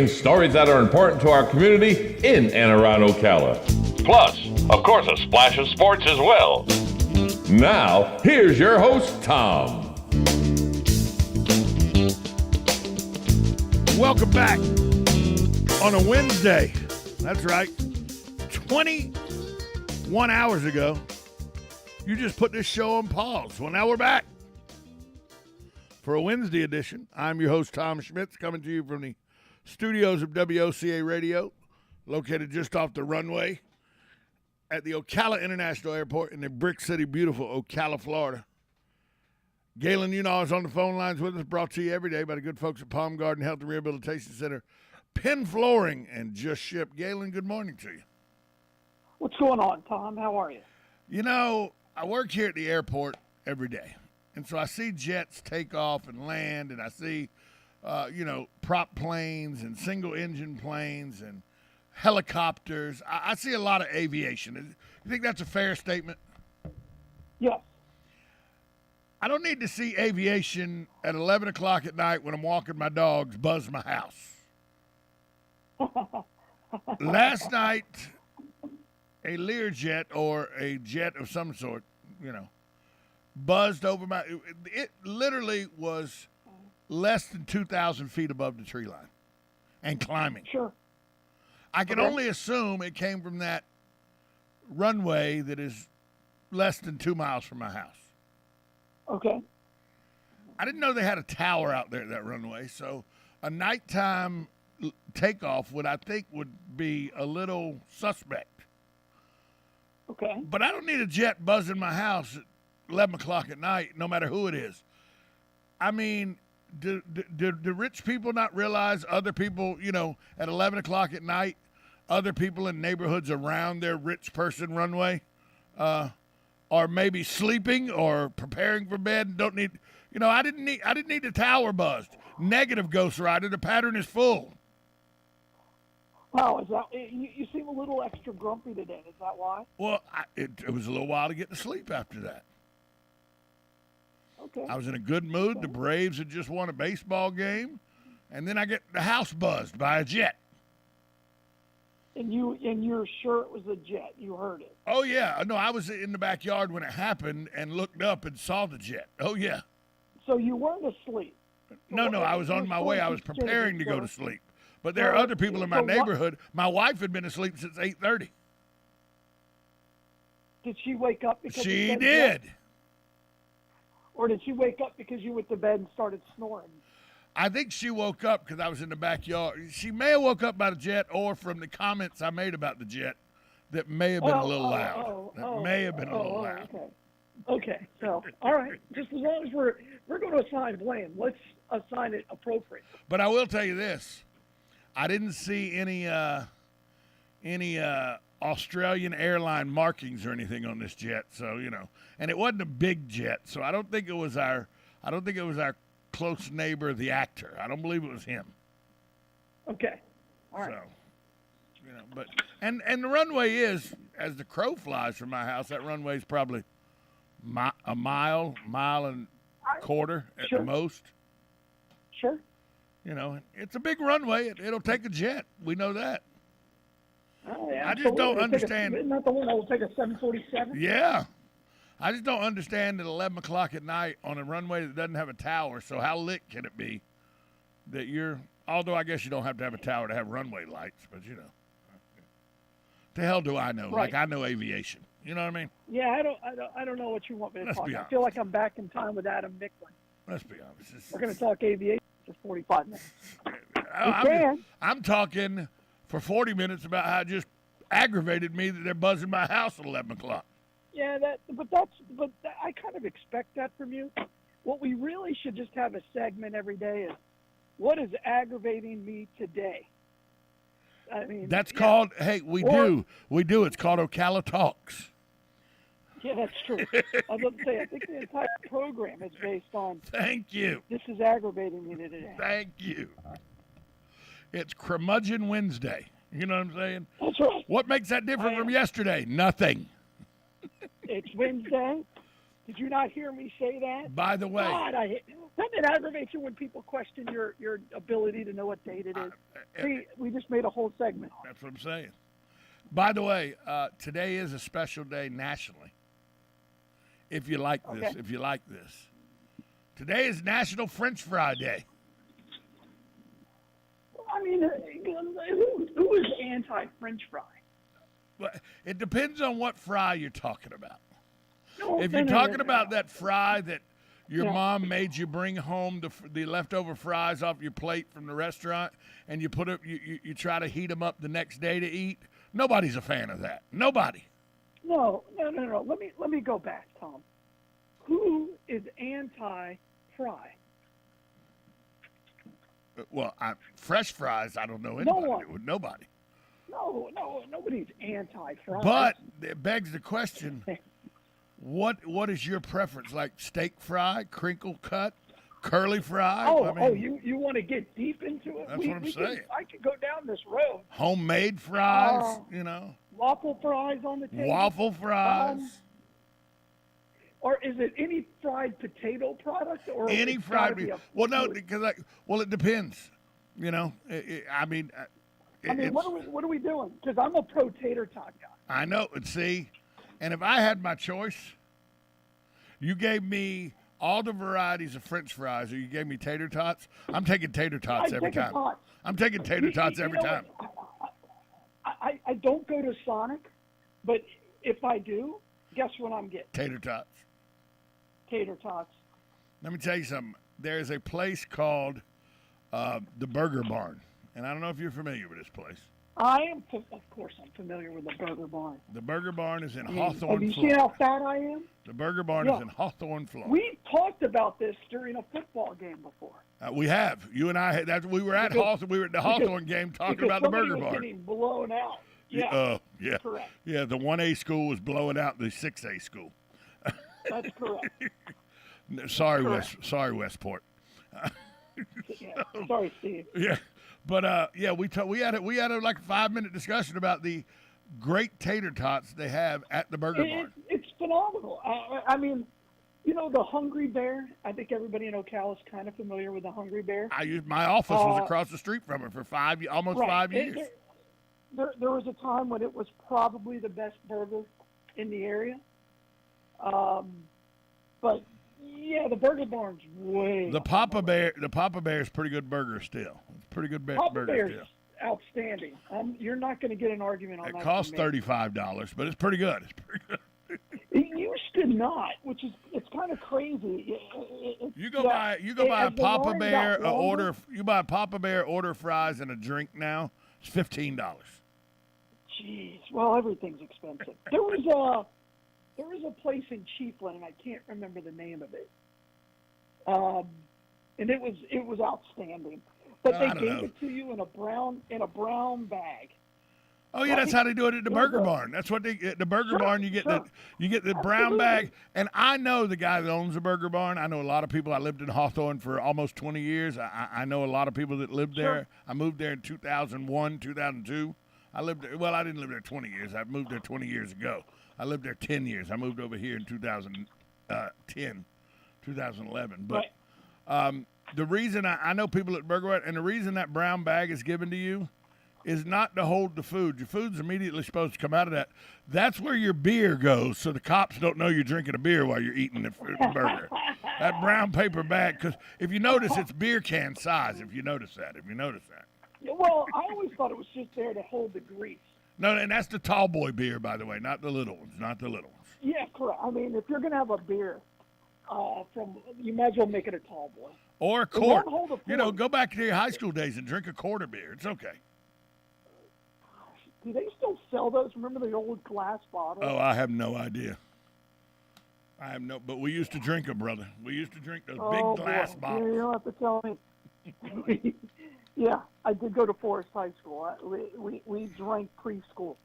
Stories that are important to our community in and around Ocala. Plus, of course, a splash of sports as well. Now, here's your host, Tom. Welcome back on a Wednesday. That's right. 21 hours ago, you just put this show on pause. Well, now we're back for a Wednesday edition. I'm your host, Tom Schmitz, coming to you from the studios of WOCA Radio, located just off the runway at the Ocala International Airport in the Brick City, beautiful Ocala, Florida. Galen Unaw is on the phone lines with us, brought to you every day by the good folks at Palm Garden Health and Rehabilitation Center, Penn Flooring, and Just Ship. Galen, good morning to you. What's going on, Tom? How are you? You know, I work here at the airport every day, and so I see jets take off and land, and I see prop planes and single-engine planes and helicopters. I see a lot of aviation. You think that's a fair statement? Yes. I don't need to see aviation at 11 o'clock at night when I'm walking my dogs buzz my house. Last night, a Learjet or a jet of some sort, buzzed over my – it literally was – less than 2,000 feet above the tree line and climbing. Sure. I can only assume it came from that runway that is less than 2 miles from my house. Okay. I didn't know they had a tower out there at that runway, so a nighttime takeoff would be a little suspect. Okay. But I don't need a jet buzzing my house at 11 o'clock at night, no matter who it is. I mean, do rich people not realize other people, at 11 o'clock at night, other people in neighborhoods around their rich person runway are maybe sleeping or preparing for bed and don't need, I didn't need the tower buzzed. Negative, Ghost Rider. The pattern is full. Wow, is that you seem a little extra grumpy today? Is that why? Well, it was a little while to get to sleep after that. Okay. I was in a good mood. The Braves had just won a baseball game, and then I get the house buzzed by a jet. And you're sure it was a jet? You heard it? Oh yeah, no, I was in the backyard when it happened and looked up and saw the jet. Oh yeah. So you weren't asleep? No, I was on my way. I was preparing to go to sleep. But there are other people in my neighborhood. My wife had been asleep since 8:30. Did she wake up because she did? Or did she wake up because you went to bed and started snoring? I think she woke up because I was in the backyard. She may have woke up by the jet or from the comments I made about the jet that may have been a little loud. That may have been a little loud. Okay. So, all right. Just as long as we're going to assign blame, let's assign it appropriately. But I will tell you this. I didn't see any Australian airline markings or anything on this jet, so and it wasn't a big jet, so I don't think it was our close neighbor, the actor. I don't believe it was him. Okay, all right. So, but and the runway is, as the crow flies from my house, that runway is probably a mile and a quarter at the most. Sure. It's a big runway. It'll take a jet. We know that. Oh, yeah, I just don't understand. Isn't that the one that will take a 747? Yeah. I just don't understand at 11 o'clock at night on a runway that doesn't have a tower. So how lit can it be that although I guess you don't have to have a tower to have runway lights, but the hell do I know? Right. Like I know aviation. You know what I mean? Yeah, I don't know what you want me to talk about. I feel like I'm back in time with Adam Nicklin. Let's be honest. We're going to talk aviation for 45 minutes. I'm talking for 40 minutes about how it just aggravated me that they're buzzing my house at 11 o'clock. Yeah, but I kind of expect that from you. What we really should just have a segment every day is, what is aggravating me today? I mean, that's called. Hey, we do. It's called Ocala Talks. Yeah, that's true. I was about to say, I think the entire program is based on. Thank you. This is aggravating me today. Thank you. It's Curmudgeon Wednesday. You know what I'm saying? That's right. What makes that different from yesterday? Nothing. It's Wednesday. Did you not hear me say that? By the way, God, doesn't it aggravate you when people question your ability to know what date it is? See, we just made a whole segment on it. that's what I'm saying. By the way, today is a special day nationally. If you like this, Okay. Today is National French Fry Day. I mean, who is anti-French fry? But it depends on what fry you're talking about. No, If no, you're no, talking no, about no. that fry that your Yeah. mom made you bring home, the leftover fries off your plate from the restaurant, and you put it, you try to heat them up the next day to eat, nobody's a fan of that. Nobody. No. Let me go back, Tom. Who is anti-fry? Well, fresh fries, I don't know No anybody. one. Nobody. No, nobody's anti-fry. But it begs the question, what is your preference? Like steak fry, crinkle cut, curly fry? You want to get deep into it? That's what I'm saying. I could go down this road. Homemade fries, Waffle fries on the table. waffle fries. Or is it any fried potato product? Or Any it's fried gotta be meat. a Well, no, food? because it depends. What are we doing? Because I'm a pro tater tot guy. I know. And see, and if I had my choice, you gave me all the varieties of French fries, or you gave me tater tots. I'm taking tater tots I every take a time. tot. I'm taking tater tots You every know time. what? I don't go to Sonic, but if I do, guess what I'm getting? Tater tots. Tater tots. Let me tell you something. There's a place called the Burger Barn, and I don't know if you're familiar with this place. Of course, I'm familiar with the Burger Barn. The Burger Barn is in Have Hawthorne, you seen Florida. how fat I am? The Burger Barn Yeah. is in Hawthorne, Florida. We talked about this during a football game before. We have. You and I. We were at Hawthorne. We were at the Hawthorne game talking Because about the somebody Burger was Barn. getting blown out. Yeah, Yeah. correct. Yeah, the 1A school was blowing out the 6A school. That's correct. Sorry, Correct. Westport. Yeah. Sorry, Steve. Yeah, but we had a like 5-minute discussion about the great tater tots they have at the Burger Barn. It's phenomenal. I mean, the Hungry Bear. I think everybody in Ocala is kind of familiar with the Hungry Bear. My office was across the street from it for almost Right. 5 years. There was a time when it was probably the best burger in the area. But yeah, the Burger Barn's way. The Papa Bear is pretty good burger still. It's a pretty good Papa burger Bear's still. outstanding. You're not going to get an argument on It that. costs from me. $35, but it's pretty good. It's pretty good. It used to not, which is it's kind of crazy. You go buy a as the Papa line Bear got longer- You buy a Papa Bear, order fries and a drink now. It's $15. Jeez, well, everything's expensive. There was a place in Chiefland, and I can't remember the name of it. And it was outstanding. But they I don't gave know. it to you in a brown bag. Oh yeah, that's how they do it at the Burger Barn. That's what at the Burger Barn you get the brown bag. And I know the guy that owns the Burger Barn. I know a lot of people. I lived in Hawthorne for almost 20 years. I know a lot of people that lived there. Sure. I moved there in 2001, 2002. I lived there. Well, I didn't live there 20 years. I moved there 20 years ago. I lived there 10 years. I moved over here in 2010, 2011. But the reason I know people at Burger Barn, and the reason that brown bag is given to you is not to hold the food. Your food's immediately supposed to come out of that. That's where your beer goes, so the cops don't know you're drinking a beer while you're eating the burger. That brown paper bag, because if you notice, it's beer can size, if you notice that. Well, I always thought it was just there to hold the grease. No, and that's the tall boy beer, by the way, not the little ones, Yeah, correct. I mean, if you're going to have a beer, you might as well make it a tall boy. Or a It won't quart. hold a quart. Go back to your high school days and drink a quart of beer. It's okay. Do they still sell those? Remember the old glass bottles? Oh, I have no idea. But we used to drink them, brother. We used to drink those big glass boy. bottles. You don't have to tell me. Yeah, I did go to Forest High School. We drank preschool.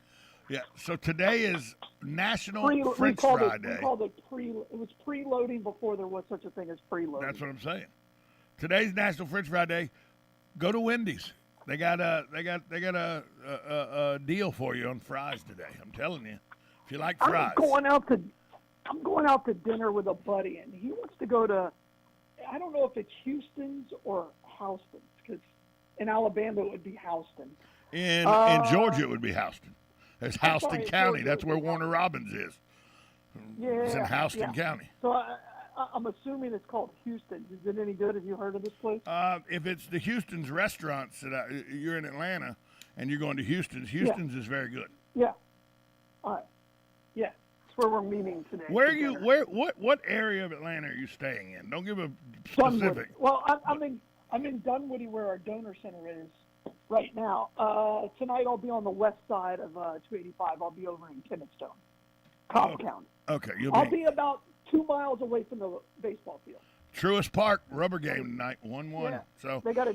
Yeah. So today is National French we called Fry it, Day. We called it it was preloading before there was such a thing as preloading. That's what I'm saying. Today's National French Fry Day. Go to Wendy's. They got a Uh, deal for you on fries today. I'm telling you. If you like I'm fries. going out to I'm going out to dinner with a buddy, and he wants to go to, I don't know if it's Houston's or Houston's, because in Alabama it would be Houston. In Georgia, it would be Houston. There's Houston County. That's where Warner Robins is. Yeah, it's in Houston County. So I'm assuming it's called Houston's. Is it any good? Have you heard of this place? If it's the Houston's restaurants that you're in Atlanta and you're going to Houston's is very good. Yeah. All right. Yeah, that's where we're meeting today. What area of Atlanta are you staying in? Don't give a specific. Dunwoody. Well, I'm in Dunwoody, where our donor center is right now. Tonight I'll be on the west side of 285. I'll be over in Kennestone, Cobb County. Okay, I'll be about 2 miles away from the baseball field. Truist Park rubber game tonight, 1-1. Yeah. So they got I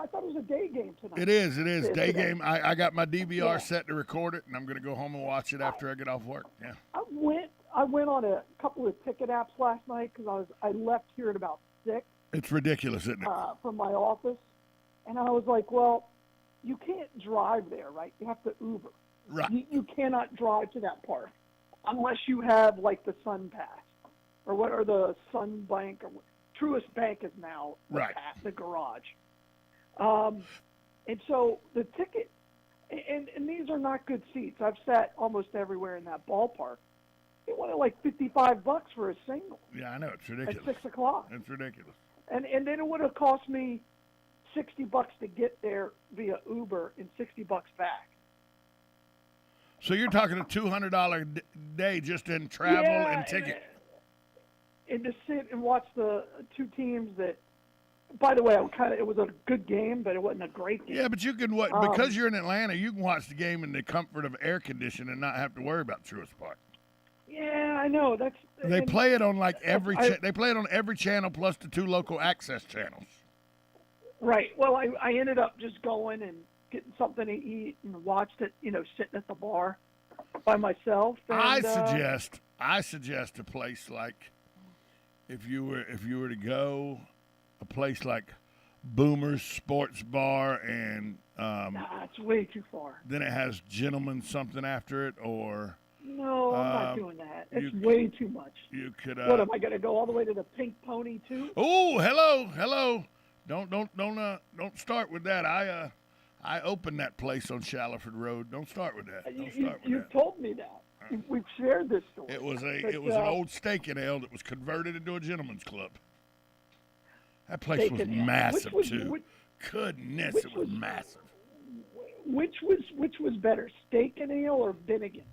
thought it was a day game tonight. It is day today. game. I got my DVR set to record it, and I'm going to go home and watch it after I get off work. Yeah. I went on a couple of ticket apps last night because I left here at about 6. It's ridiculous, isn't it? From my office, and I was like, well, you can't drive there, right? You have to Uber. Right. You cannot drive to that park unless you have like the Sun Pass or the Sun Bank or Truist Bank is now the garage. And so the ticket, and these are not good seats. I've sat almost everywhere in that ballpark. They wanted like $55 for a single. Yeah, I know, it's ridiculous. At 6 o'clock. It's ridiculous. And then it would have cost me $60 to get there via Uber and $60 back. So you're talking a $200 day just in travel and ticket. And to sit and watch the two teams that, by the way, it was a good game, but it wasn't a great game. Yeah, but you can because you're in Atlanta, you can watch the game in the comfort of air conditioning and not have to worry about Truist Park. Yeah, I know. They play it on like they play it on every channel plus the 2 local access channels. Right. Well, I ended up just going and getting something to eat and watched it, sitting at the bar by myself. And, I suggest a place like if you were to go a place like Boomer's Sports Bar and it's way too far. Then it has Gentleman something after it, or no, I'm not doing that. It's way too much. You could. What am I going to go all the way to the Pink Pony too? Oh, hello. Don't start with that. I opened that place on Shallowford Road. Don't start with that. You've told me that. We've shared this story. It was an old steak and ale that was converted into a gentleman's club. That place was massive too. Goodness, it was massive. Which was better, steak and ale or Bennigan?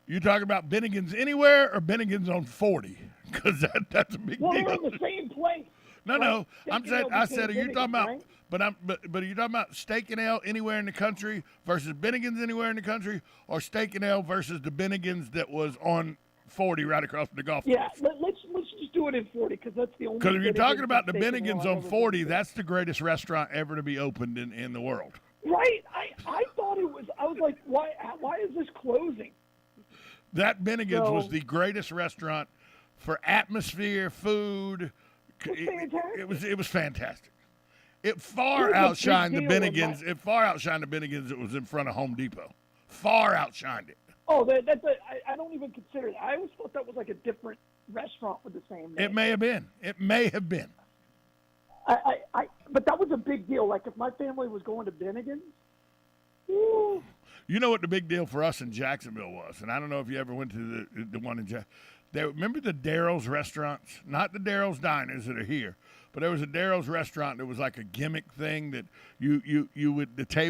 You talking about Bennigan's Anywhere or Bennigan's on 40? Because that's a big deal. Well, they're in the same place. No. I said, are you talking about? Right? But are you talking about steak and ale anywhere in the country versus Bennigan's anywhere in the country, or steak and ale versus the Bennigan's that was on 40 right across from the golf course? Yeah, let's just do it in 40 because that's the only. Because if you're talking about the Bennigan's on 40, that's the greatest restaurant ever to be opened in the world. Right. I thought it was. I was like, why is this closing? That Bennigan's was the greatest restaurant for atmosphere, food. It was fantastic. It far outshined the Bennigan's. It far outshined the Bennigan's that was in front of Home Depot. Far outshined it. Oh, I don't even consider that. I always thought that was like a different restaurant with the same name. It may have been. But that was a big deal. Like if my family was going to Bennigan's. Woo. You know what the big deal for us in Jacksonville was, and I don't know if you ever went to the one in Jacksonville. Remember the Daryl's restaurants? Not the Daryl's Diners that are here, but there was a Daryl's restaurant that was like a gimmick thing that you would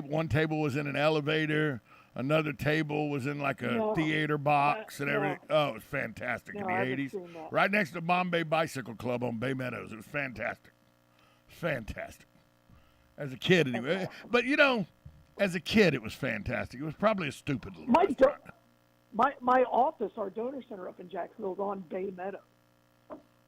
one table was in an elevator, another table was in like a theater box and everything. Oh, it was fantastic in the 80s. Right next to Bombay Bicycle Club on Bay Meadows. It was fantastic. Fantastic. As a kid anyway. But as a kid, it was fantastic. It was probably a stupid little restaurant. My office, our donor center up in Jacksonville, is on Bay Meadows.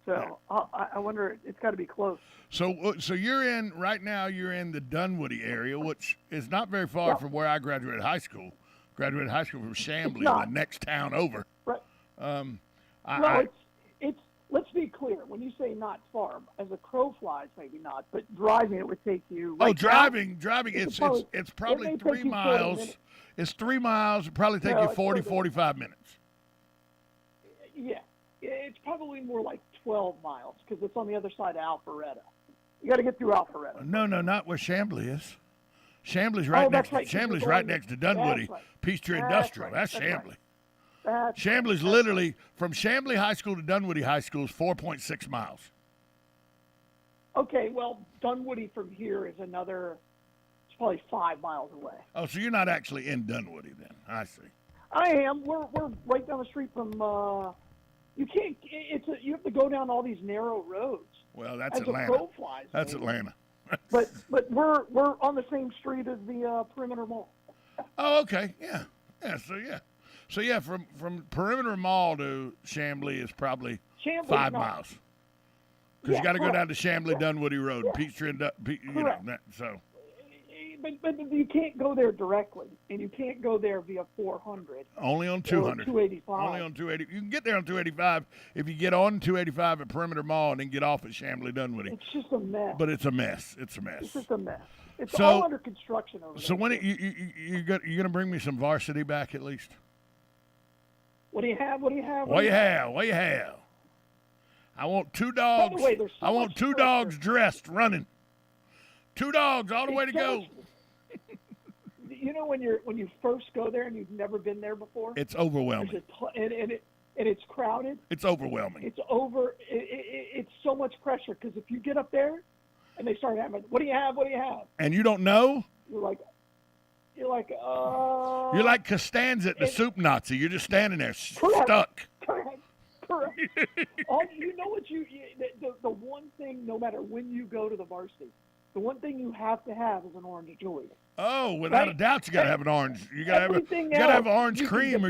So I wonder, it's got to be close. So you're in the Dunwoody area, which is not very far from where I graduated high school. Graduated high school from Chamblee, the next town over. Right. Let's be clear. When you say not far, as a crow flies, maybe not, but driving it would take you. Driving. It's probably 3 miles. It's 3 miles. It'd probably take you 45 minutes. Yeah, it's probably more like 12 miles because it's on the other side of Alpharetta. You got to get through Alpharetta. No, not where Chambly is. Chambly's right next. Chambly's right next to Dunwoody, Peachtree Industrial. That's Chambly. Chambly's literally from Chambly High School to Dunwoody High School is 4.6 miles. Okay, well, Dunwoody from here is another. It's probably 5 miles away. Oh, so you're not actually in Dunwoody then? I see. I am. We're right down the street from. You can't. You have to go down all these narrow roads. Well, that's as Atlanta. A crow flies, that's Atlanta. but we're on the same street as the Perimeter Mall. Oh, okay. Yeah. So from Perimeter Mall to Chambly is probably 5 miles. Because you got to go down to Chambly Dunwoody Road, Peachtree and so. But you can't go there directly, and you can't go there via 400. Only on 200. 285. Only on 280. You can get there on 285 if you get on 285 at Perimeter Mall and then get off at Chambly Dunwoody. It's just a mess. But it's a mess. It's just a mess. It's all under construction over there. So when you gonna bring me some varsity back at least? What do you have? What do you have? I want 2 dogs. By the way, I want 2 dogs dressed running. 2 dogs all the way to go. You know when you first go there and you've never been there before? It's overwhelming. And it's crowded. It's overwhelming. It's so much pressure because if you get up there and they start having, what do you have? What do you have? And you don't know? You're like. You're like Costanza at the Soup Nazi. You're just standing there stuck. Correct. You know what the one thing, no matter when you go to the varsity, the one thing you have to have is an orange julienne. Oh, without a doubt, you got to have an orange. You got to have orange cream,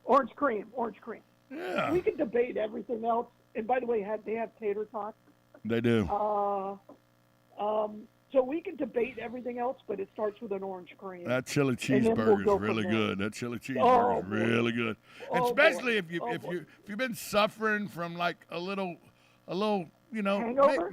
Orange cream. Yeah. We can debate everything else. And by the way, they have tater tots. They do. So we can debate everything else, but it starts with an orange cream. That chili cheeseburger is really good. That chili cheeseburger is really good, especially if you've been suffering from like a little, hangover?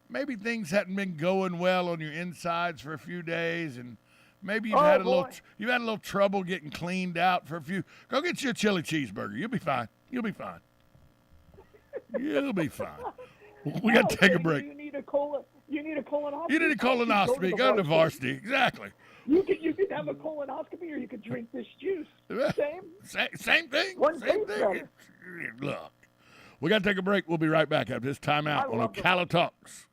Maybe things hadn't been going well on your insides for a few days, and maybe you've had a little trouble getting cleaned out for a few. Go get you a chili cheeseburger. You'll be fine. You'll be fine. We got to take a break. You need a colonoscopy. You need a colonoscopy. Go to the varsity. Exactly. You could have a colonoscopy, or you could drink this juice. Same thing. Same thing. Look, we got to take a break. We'll be right back after this timeout on Ocala Talks.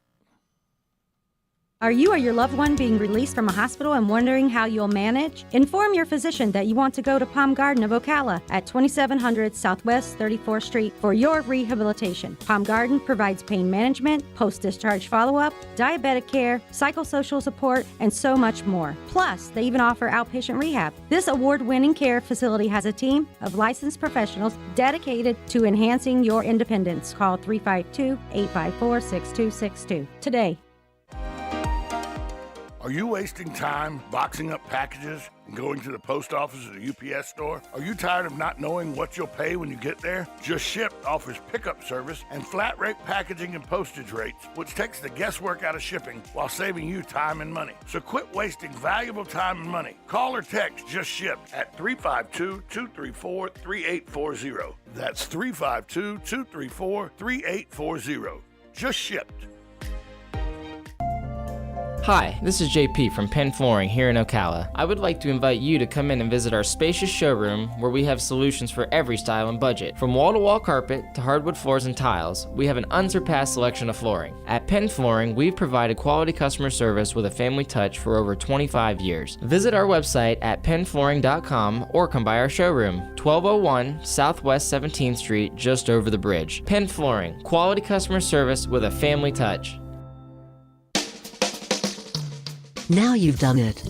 Are you or your loved one being released from a hospital and wondering how you'll manage? Inform your physician that you want to go to Palm Garden of Ocala at 2700 Southwest 34th Street for your rehabilitation. Palm Garden provides pain management, post-discharge follow-up, diabetic care, psychosocial support, and so much more. Plus, they even offer outpatient rehab. This award-winning care facility has a team of licensed professionals dedicated to enhancing your independence. Call 352-854-6262 today. Are you wasting time boxing up packages and going to the post office or the UPS store? Are you tired of not knowing what you'll pay when you get there? Just Ship offers pickup service and flat rate packaging and postage rates, which takes the guesswork out of shipping while saving you time and money. So quit wasting valuable time and money. Call or text Just Ship at 352-234-3840. That's 352-234-3840. Just Shipped. Hi, this is JP from Penn Flooring here in Ocala. I would like to invite you to come in and visit our spacious showroom where we have solutions for every style and budget. From wall-to-wall carpet to hardwood floors and tiles, we have an unsurpassed selection of flooring. At Penn Flooring, we've provided quality customer service with a family touch for over 25 years. Visit our website at pennflooring.com or come by our showroom, 1201 Southwest 17th Street, just over the bridge. Penn Flooring, quality customer service with a family touch. Now you've done it.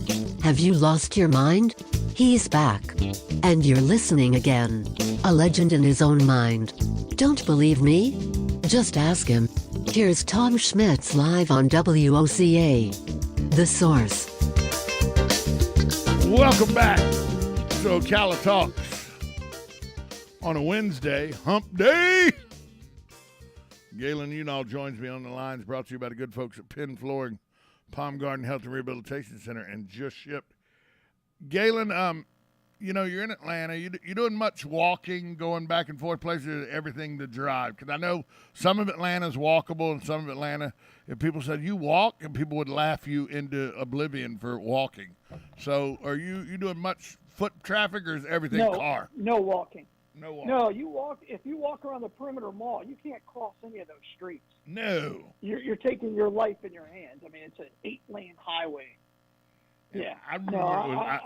Have you lost your mind? He's back. And you're listening again. A legend in his own mind. Don't believe me? Just ask him. Here's Tom Schmitz live on WOCA. The Source. Welcome back to Ocala Talks on a Wednesday, hump day. Galen Unall joins me on the lines, brought to you by the good folks at Penn Flooring, Palm Garden Health and Rehabilitation Center, and Just Shipped. Galen, you're in Atlanta. You're doing much walking, going back and forth places, everything to drive. Because I know some of Atlanta is walkable, and some of Atlanta, if people said you walk, and people would laugh you into oblivion for walking. So, are you doing much foot traffic, or is everything car? No walking. No walking. No, you walk. If you walk around the perimeter mall, you can't cross any of those streets. No. You're taking your life in your hands. I mean, it's an 8-lane highway. Yeah. I remember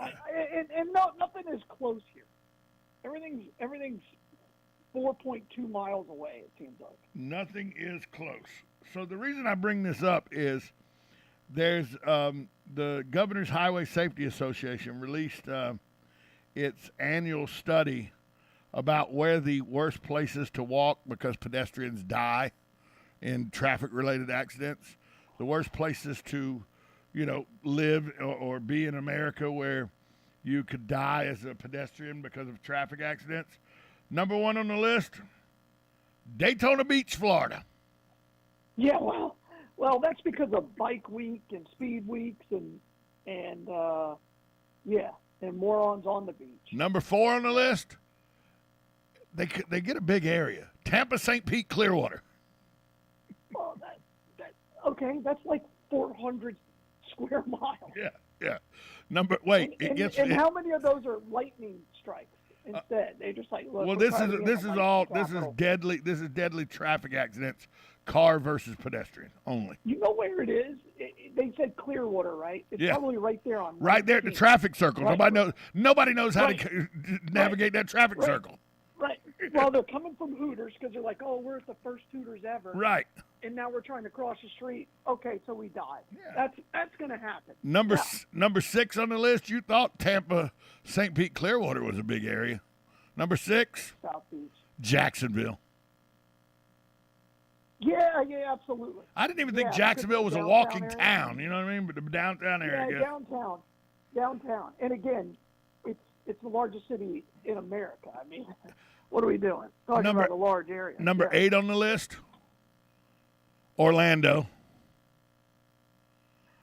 nothing is close here. Everything's 4.2 miles away, it seems like. Nothing is close. So the reason I bring this up is there's the Governor's Highway Safety Association released its annual study about where the worst places to walk because pedestrians die in traffic-related accidents, the worst places to, live or be in America where you could die as a pedestrian because of traffic accidents. Number 1 on the list, Daytona Beach, Florida. Yeah, well, that's because of Bike Week and Speed Weeks and morons on the beach. Number 4 on the list, they get a big area. Tampa, St. Pete, Clearwater. Well, okay, that's like 400 square miles. Yeah. And how many of those are lightning strikes instead? They just like look. Well, this is deadly. This is deadly traffic accidents, car versus pedestrian only. You know where it is? They said Clearwater, right? It's probably right there on. Right there at the traffic circle. Right. Nobody knows how to navigate that traffic circle. Right. Well, they're coming from Hooters because they're like, oh, we're at the first Hooters ever. Right. And now we're trying to cross the street. Okay, so we died. Yeah. That's going to happen. Number 6 on the list, you thought Tampa, St. Pete, Clearwater was a big area. Number 6, South Beach. Jacksonville. Yeah, absolutely. I didn't even think Jacksonville was a walking town, you know what I mean? But the downtown area. Yeah, downtown. And again, it's the largest city in America. I mean, what are we doing? Talking about a large area. Number 8 on the list, Orlando.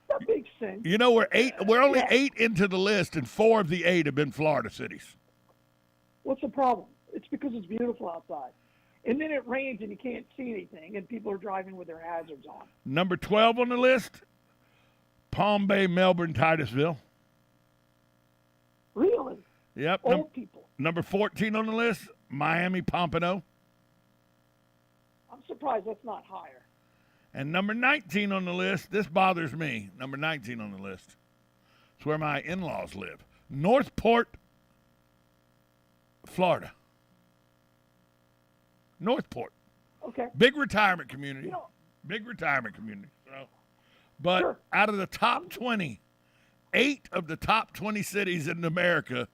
That makes sense. We're only 8 into the list, and 4 of the 8 have been Florida cities. What's the problem? It's because it's beautiful outside. And then it rains and you can't see anything, and people are driving with their hazards on. Number 12 on the list, Palm Bay, Melbourne, Titusville. Really? Yep. Old people. Number 14 on the list, Miami, Pompano. I'm surprised that's not higher. And number 19 on the list, this bothers me. Number 19 on the list. It's where my in-laws live. Northport, Florida. Northport. Okay. Big retirement community. Big retirement community. But out of the top 20, 8 of the top 20 cities in America,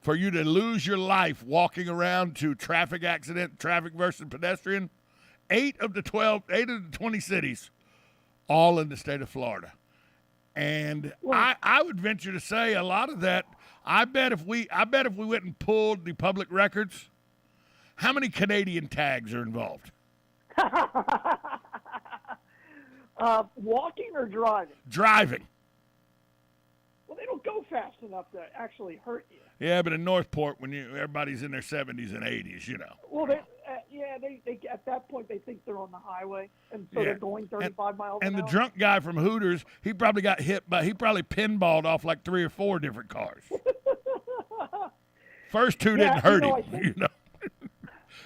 for you to lose your life walking around to traffic accident, traffic versus pedestrian, 8 of the 20 cities, all in the state of Florida. And I would venture to say a lot of that, I bet if we went and pulled the public records, how many Canadian tags are involved? Walking or driving? Driving. Well, they don't go fast enough to actually hurt you. Yeah, but in Northport, when everybody's in their 70s and 80s, Well, they at that point they think they're on the highway, and so they're going 35 miles an hour. And the drunk guy from Hooters, he probably pinballed off like 3 or 4 different cars. First 2 didn't hurt him,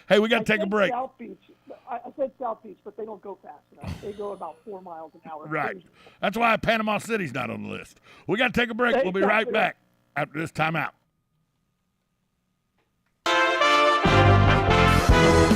Hey, we got to take a break. South Beach. I said South Beach, but they don't go fast enough. They go about 4 miles an hour. Right. That's why Panama City's not on the list. We got to take a break. We'll be right back after this timeout.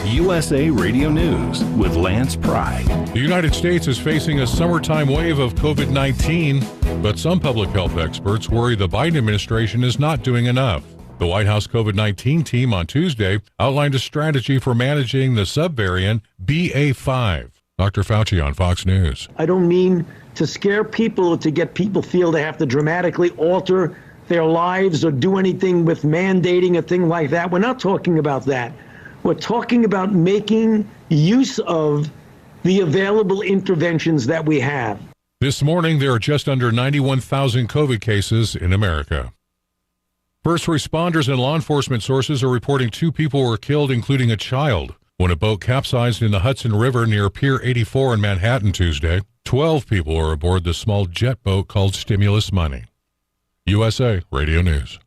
USA Radio News with Lance Pry. The United States is facing a summertime wave of COVID-19, but some public health experts worry the Biden administration is not doing enough. The White House COVID-19 team on Tuesday outlined a strategy for managing the subvariant BA.5. Dr. Fauci on Fox News. I don't mean to scare people or to get people feel they have to dramatically alter their lives or do anything with mandating a thing like that. We're not talking about that. We're talking about making use of the available interventions that we have. This morning, there are just under 91,000 COVID cases in America. First responders and law enforcement sources are reporting 2 people were killed, including a child, when a boat capsized in the Hudson River near Pier 84 in Manhattan Tuesday. 12 people are aboard the small jet boat called Stimulus Money. USA Radio News.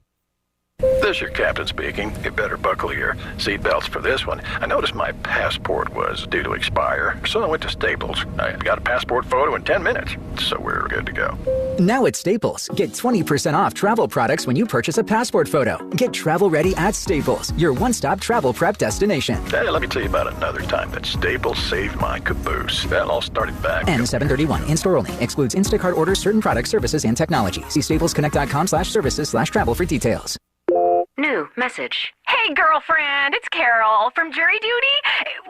This is your captain speaking. You better buckle your seatbelts for this one. I noticed my passport was due to expire, so I went to Staples. I got a passport photo in 10 minutes, so we're good to go. Now at Staples, get 20% off travel products when you purchase a passport photo. Get travel ready at Staples, your one-stop travel prep destination. Hey, let me tell you about another time that Staples saved my caboose. That all started back... N731, in-store only. Excludes Instacart orders, certain products, services, and technology. See staplesconnect.com/services/travel for details. New message. Hey, girlfriend, it's Carol from jury duty.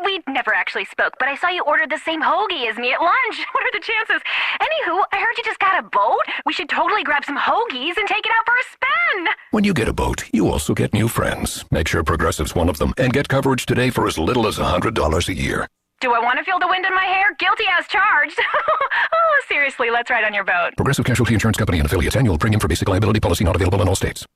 We never actually spoke, but I saw you ordered the same hoagie as me at lunch. What are the chances? Anywho, I heard you just got a boat. We should totally grab some hoagies and take it out for a spin. When you get a boat, you also get new friends. Make sure Progressive's one of them and get coverage today for as little as $100 a year. Do I want to feel the wind in my hair? Guilty as charged. Oh, seriously, let's ride on your boat. Progressive Casualty Insurance Company and affiliates. Annual premium for basic liability policy not available in all states.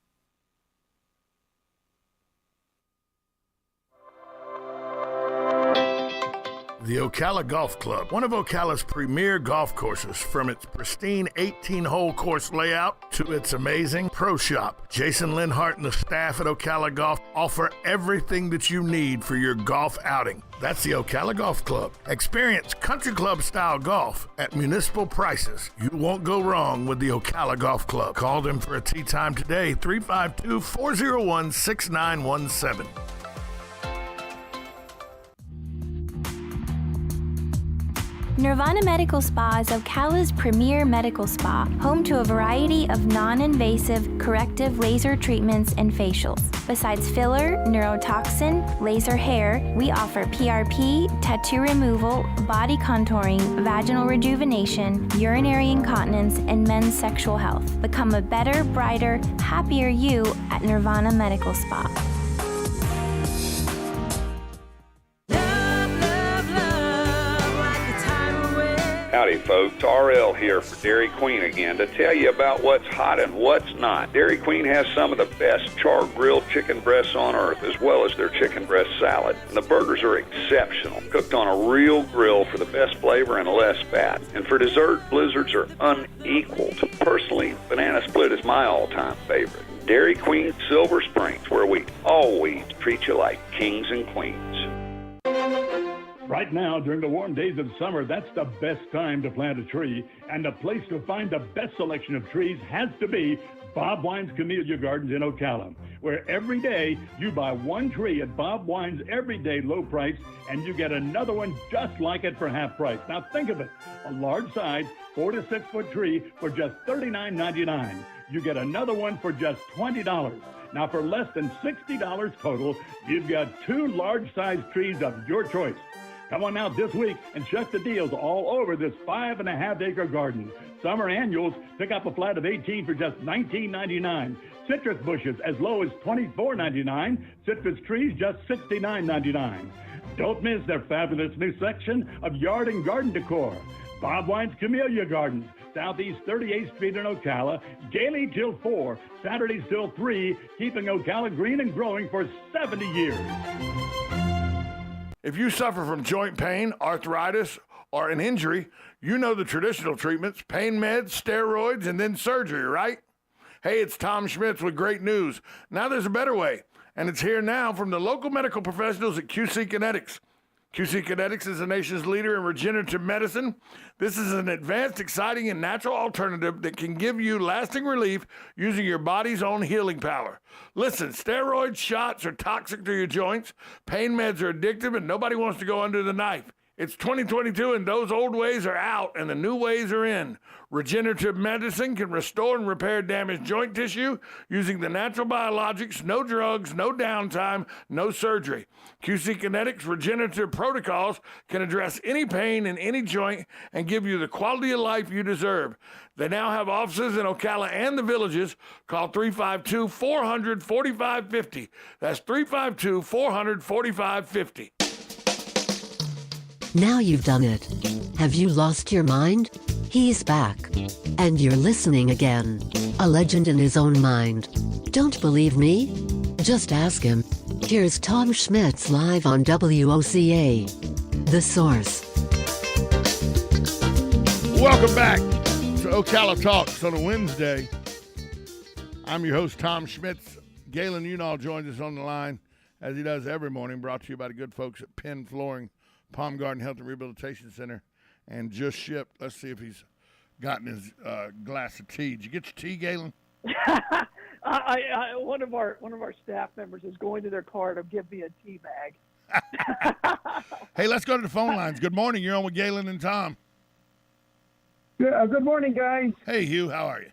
The Ocala Golf Club, one of Ocala's premier golf courses, from its pristine 18-hole course layout to its amazing pro shop. Jason Linhart and the staff at Ocala Golf offer everything that you need for your golf outing. That's the Ocala Golf Club. Experience country club style golf at municipal prices. You won't go wrong with the Ocala Golf Club. Call them for a tee time today, 352-401-6917. Nirvana Medical Spa is Ocala's premier medical spa, home to a variety of non-invasive corrective laser treatments and facials. Besides filler, neurotoxin, laser hair, we offer PRP, tattoo removal, body contouring, vaginal rejuvenation, urinary incontinence, and men's sexual health. Become a better, brighter, happier you at Nirvana Medical Spa. Howdy folks, RL here for Dairy Queen again to tell you about what's hot and what's not. Dairy Queen has some of the best char-grilled chicken breasts on earth, as well as their chicken breast salad. And the burgers are exceptional, cooked on a real grill for the best flavor and less fat. And for dessert, blizzards are unequaled. Personally, banana split is my all-time favorite. Dairy Queen Silver Springs, where we always treat you like kings and queens. Right now, during the warm days of summer, that's the best time to plant a tree. And the place to find the best selection of trees has to be Bob Wine's Camellia Gardens in Ocala, where every day you buy one tree at Bob Wine's everyday low price, and you get another one just like it for half price. Now think of it, a large size 4 to 6 foot tree for just $39.99. You get another one for just $20. Now for less than $60 total, you've got 2 large-sized trees of your choice. Come on out this week and check the deals all over this 5.5-acre garden. Summer annuals, pick up a flat of 18 for just $19.99. Citrus bushes as low as $24.99. Citrus trees just $69.99. Don't miss their fabulous new section of yard and garden decor. Bob Wine's Camellia Gardens, Southeast 38th Street in Ocala, daily till 4, Saturdays till 3, keeping Ocala green and growing for 70 years. If you suffer from joint pain, arthritis, or an injury, you know the traditional treatments, pain meds, steroids, and then surgery, right? Hey, it's Tom Schmitz with great news. Now there's a better way, and it's here now from the local medical professionals at QC Kinetics. QC Kinetics is the nation's leader in regenerative medicine. This is an advanced, exciting, and natural alternative that can give you lasting relief using your body's own healing power. Listen, steroids, shots are toxic to your joints. Pain meds are addictive, and nobody wants to go under the knife. It's 2022, and those old ways are out, and the new ways are in. Regenerative medicine can restore and repair damaged joint tissue using the natural biologics, no drugs, no downtime, no surgery. QC Kinetics regenerative protocols can address any pain in any joint and give you the quality of life you deserve. They now have offices in Ocala and the Villages. Call 352-400-4550. That's 352-400-4550. Now you've done it. Have you lost your mind? He's back. And you're listening again. A legend in his own mind. Don't believe me? Just ask him. Here's Tom Schmitz live on WOCA. The Source. Welcome back to Ocala Talks on a Wednesday. I'm your host, Tom Schmitz. Galen Unall joins us on the line, as he does every morning, brought to you by the good folks at Penn Flooring, Palm Garden Health and Rehabilitation Center, and just shipped. Let's see if he's gotten his glass of tea. Did you get your tea, Galen? One of our staff members is going to their car to give me a tea bag. Hey, let's go to the phone lines. Good morning. You're on with Galen and Tom. Good morning, guys. Hey, Hugh. How are you?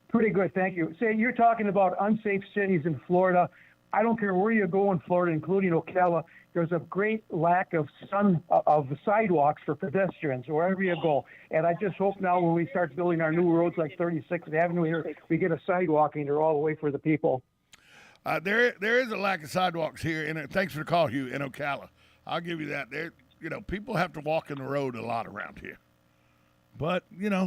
Pretty good, thank you. Say, you're talking about unsafe cities in Florida. I don't care where you go in Florida, including Ocala. There's a great lack of sidewalks for pedestrians wherever you go. And I just hope now when we start building our new roads like 36th Avenue here, we get a sidewalking there all the way for the people. There is a lack of sidewalks here, and thanks for the call, Hugh, in Ocala. I'll give you that. People have to walk in the road a lot around here. But, there's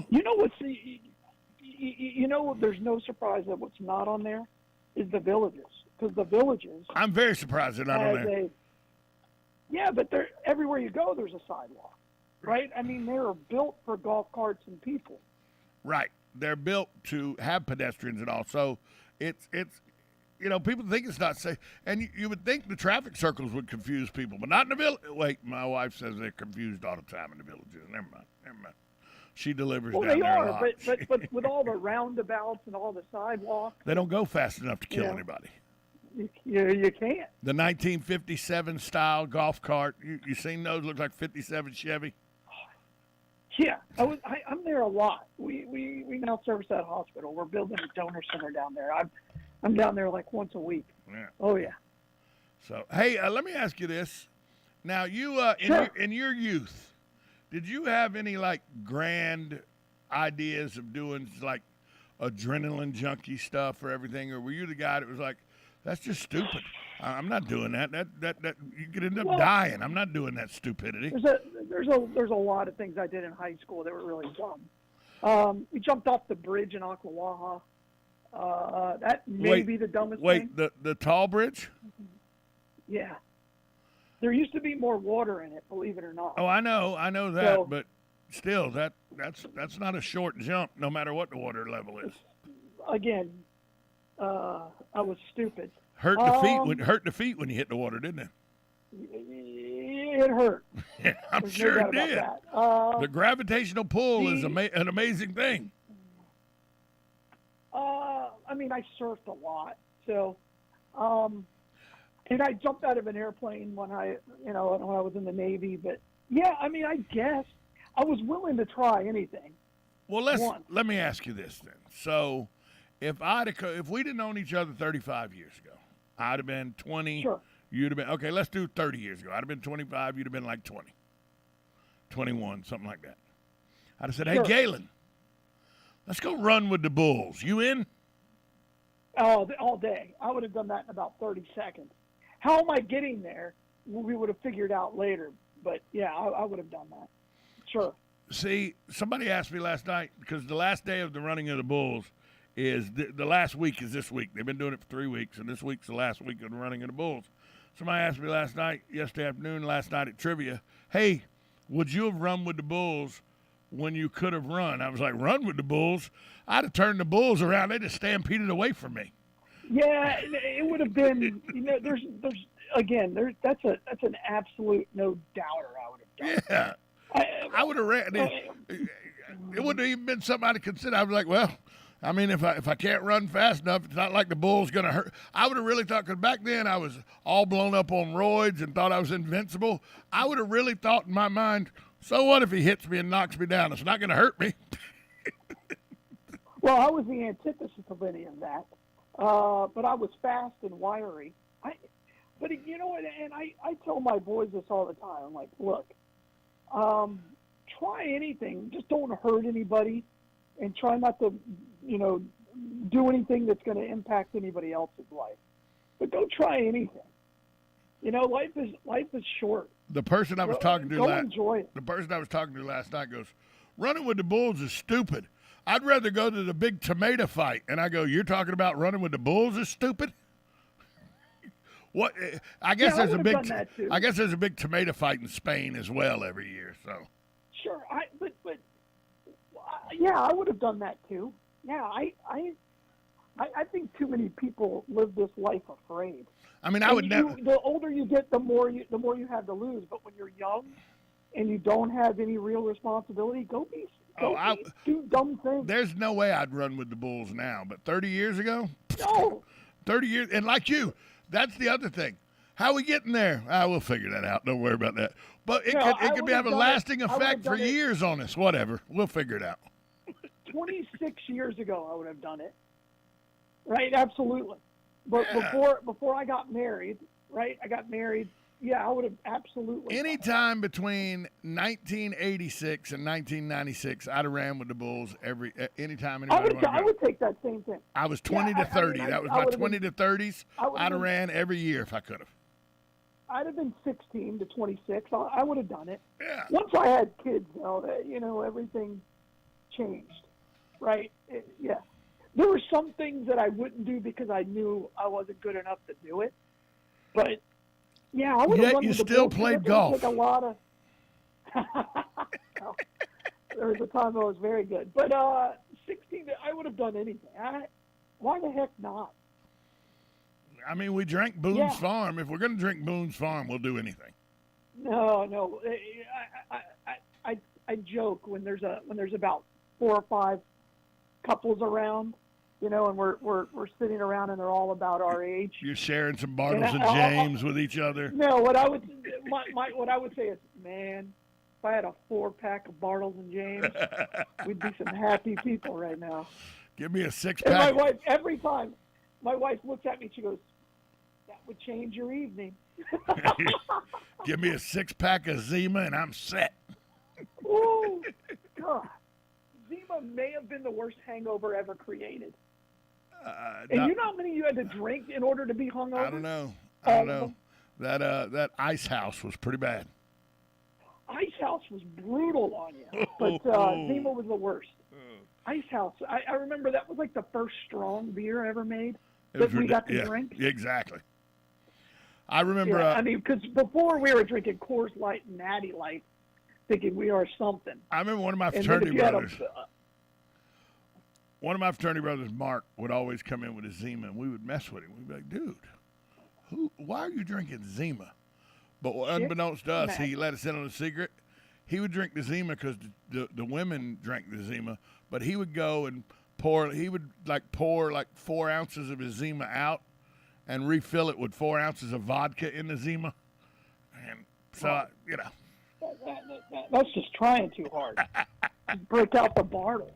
no surprise that what's not on there is the villages. Because the villages... I'm very surprised they're not on there. Yeah, but everywhere you go, there's a sidewalk, right? I mean, they're built for golf carts and people. Right. They're built to have pedestrians and all. So it's people think it's not safe. And you would think the traffic circles would confuse people, but not in the village. Wait, my wife says they're confused all the time in the villages. Never mind. She delivers down there a lot. But with all the roundabouts and all the sidewalks. They don't go fast enough to kill anybody. You can't. The 1957 style golf cart. You seen those? Look like 57 Chevy. Yeah, I'm there a lot. We now service that hospital. We're building a donor center down there. I'm down there like once a week. Yeah. Oh yeah. So hey, let me ask you this. Now you in your youth, did you have any like grand ideas of doing like adrenaline junkie stuff or everything, or were you the guy that was like, that's just stupid. I'm not doing that. That you could end up dying. I'm not doing that stupidity. There's a lot of things I did in high school that were really dumb. We jumped off the bridge in Ocala. That may be the dumbest thing. Wait, the tall bridge? Yeah. There used to be more water in it, believe it or not. Oh, I know that, but still, that's not a short jump, no matter what the water level is. Again, I was stupid. Hurt the feet when you hit the water, didn't it? It hurt. Yeah, I'm sure it did. The gravitational pull is an amazing thing. I mean, I surfed a lot, so, and I jumped out of an airplane when I was in the Navy. But yeah, I mean, I guess I was willing to try anything. Well, let me ask you this then. So, if we'd have known each other 35 years ago, I'd have been 20. Sure. You'd have been, okay, let's do 30 years ago. I'd have been 25. You'd have been like 20, 21, something like that. I'd have said, hey, Galen, let's go run with the Bulls. You in? Oh, all day. I would have done that in about 30 seconds. How am I getting there? We would have figured out later. But, yeah, I would have done that. Sure. See, somebody asked me last night, because the last day of the running of the Bulls is the last week is this week. They've been doing it for 3 weeks, and this week's the last week of the running of the Bulls. Somebody asked me last night at trivia, hey, would you have run with the Bulls when you could have run? I was like, run with the Bulls? I'd have turned the Bulls around. They'd have stampeded away from me. Yeah, it would have been, there's that's an absolute no doubter I would have done. Yeah. I would have ran. It wouldn't have even been something I'd have considered. I was like, well, I mean, if I can't run fast enough, it's not like the bull's going to hurt. I would have really thought, because back then I was all blown up on roids and thought I was invincible. I would have really thought in my mind, so what if he hits me and knocks me down? It's not going to hurt me. Well, I was the antithesis of any of that. But I was fast and wiry. But you know what, and I tell my boys this all the time. I'm like, look, try anything. Just don't hurt anybody, and try not to, do anything that's going to impact anybody else's life. But don't try anything. Life is short. The person I was talking to enjoy it. The person I was talking to last night goes, running with the Bulls is stupid. I'd rather go to the big tomato fight. And I go, you're talking about running with the bulls is stupid? What? I guess there's a big. I guess there's a big tomato fight in Spain as well every year. So. Sure, but yeah, I would have done that too. Yeah, I think too many people live this life afraid. I mean, I would never. The older you get, the more you have to lose. But when you're young, and you don't have any real responsibility, do dumb things. There's no way I'd run with the bulls now. But 30 years ago, no. 30 years, and like you. That's the other thing. How we getting there? We'll figure that out. Don't worry about that. But it could have a lasting effect for years on us. Whatever. We'll figure it out. 26 years ago, I would have done it. Right? Absolutely. But before I got married, right? Yeah, I would have absolutely. Anytime between 1986 and 1996, I'd have ran with the Bulls anytime. I would take that same thing. I was 20 to 30. That was my 20 to 30s. I'd have ran every year if I could have. I'd have been 16 to 26. I would have done it. Yeah. Once I had kids, though, everything changed, right? Yeah. There were some things that I wouldn't do because I knew I wasn't good enough to do it, but. Yeah, I would have run you with the still Bulls. played golf. Like a lot of. Well, there was a time I was very good, but 16, I would have done anything. Why the heck not? I mean, we drank Boone's Farm. If we're going to drink Boone's Farm, we'll do anything. No. I joke when there's about 4 or 5 couples around. And we're sitting around and they're all about our age. You're sharing some Bartles and James with each other. No, what I would say is, man, if I had a 4-pack of Bartles and James, we'd be some happy people right now. Give me a 6-pack. And my wife, every time, my wife looks at me, she goes, "That would change your evening." Give me a 6-pack of Zima and I'm set. Oh, God. Zima may have been the worst hangover ever created. And you know how many you had to drink in order to be hungover? I don't know. That Ice House was pretty bad. Ice House was brutal on you, but Zima was the worst. Ice House, I remember that was like the first strong beer ever made that we got to drink. Exactly. I remember. Yeah, because before we were drinking Coors Light and Natty Light, thinking we are something. I remember one of my fraternity brothers. One of my fraternity brothers, Mark, would always come in with a Zima, and we would mess with him. We'd be like, dude, why are you drinking Zima? But unbeknownst to us, he let us in on a secret. He would drink the Zima because the women drank the Zima, but he would go and pour 4 ounces of his Zima out and refill it with 4 ounces of vodka in the Zima. And so, That's just trying too hard. Break out the Bartle.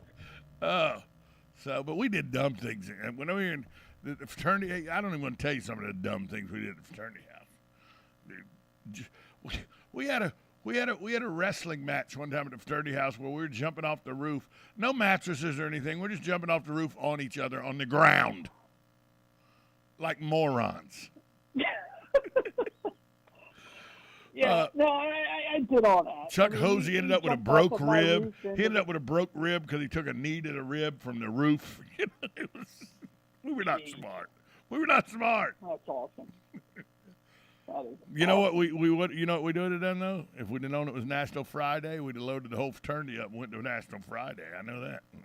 But we did dumb things. And when we were in the fraternity, I don't even want to tell you some of the dumb things we did at the fraternity house. We had a wrestling match one time at the fraternity house where we were jumping off the roof. No mattresses or anything. We're just jumping off the roof on each other on the ground. Like morons. Yeah, I did all that. Chuck Hosey ended up with a broke rib. He ended up with a broke rib because he took a knee to the rib from the roof. We were not smart. That's awesome. You know what you know what we would have done though? If we'd have known it was National Friday, we'd have loaded the whole fraternity up and went to National Friday. I know that. I'm